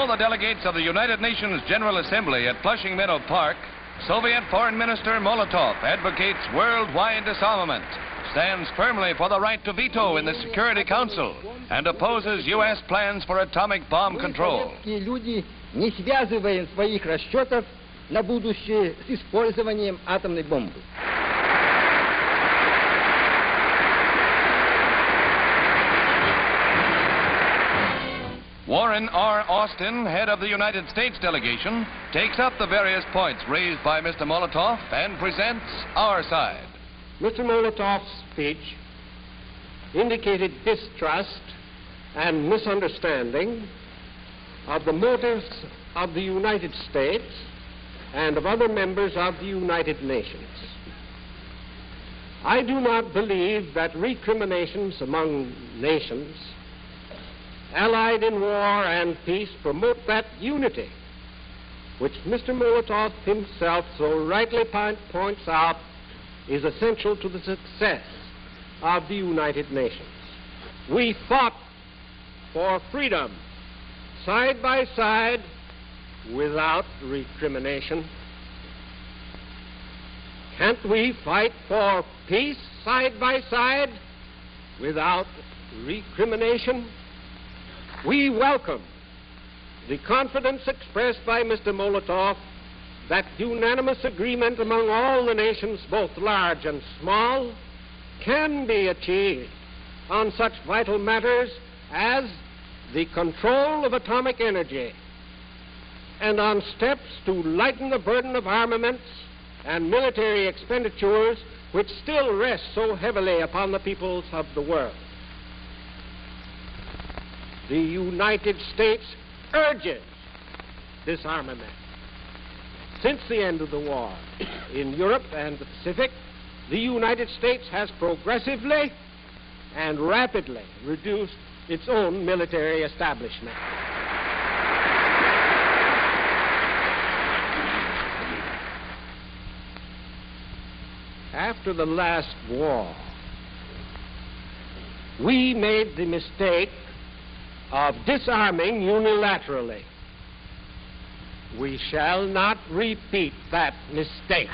all the delegates of the United Nations General Assembly at Flushing Meadow Park, Soviet Foreign Minister Molotov advocates worldwide disarmament, stands firmly for the right to veto in the Security Council, and opposes U.S. plans for atomic bomb control. Люди не связываем своих расчетов на будущее с использованием атомной бомбы. Warren R. Austin, head of the United States delegation, takes up the various points raised by Mr. Molotov and presents our side. Mr. Molotov's speech indicated distrust and misunderstanding of the motives of the United States and of other members of the United Nations. I do not believe that recriminations among nations allied in war and peace promote that unity which Mr. Molotov himself so rightly points out is essential to the success of the United Nations. We fought for freedom side by side without recrimination. Can't we fight for peace side by side without recrimination? We welcome the confidence expressed by Mr. Molotov that unanimous agreement among all the nations, both large and small, can be achieved on such vital matters as the control of atomic energy and on steps to lighten the burden of armaments and military expenditures which still rest so heavily upon the peoples of the world. The United States urges disarmament. Since the end of the war in Europe and the Pacific, the United States has progressively and rapidly reduced its own military establishment. After the last war, we made the mistake of disarming unilaterally. We shall not repeat that mistake.